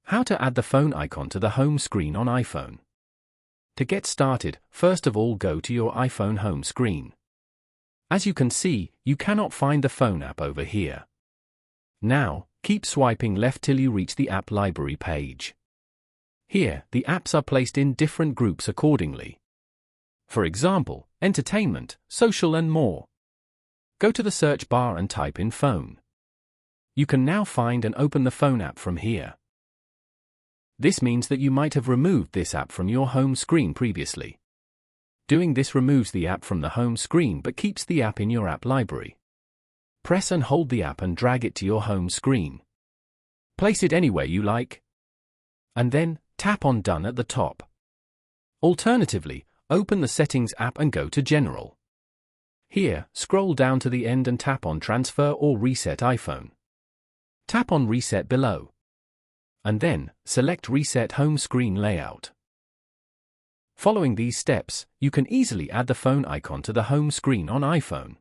How to add the phone icon to the home screen on iPhone. To get started, first of all go to your iPhone home screen. As you can see, you cannot find the phone app over here. Now, keep swiping left till you reach the app library page. Here, the apps are placed in different groups accordingly. For example, entertainment, social and more. Go to the search bar and type in phone. You can now find and open the phone app from here. This means that you might have removed this app from your home screen previously. Doing this removes the app from the home screen but keeps the app in your app library. Press and hold the app and drag it to your home screen. Place it anywhere you like. And then, tap on Done at the top. Alternatively, open the Settings app and go to General. Here, scroll down to the end and tap on Transfer or Reset iPhone. Tap on Reset below. And then, select Reset Home Screen Layout. Following these steps, you can easily add the phone icon to the home screen on iPhone.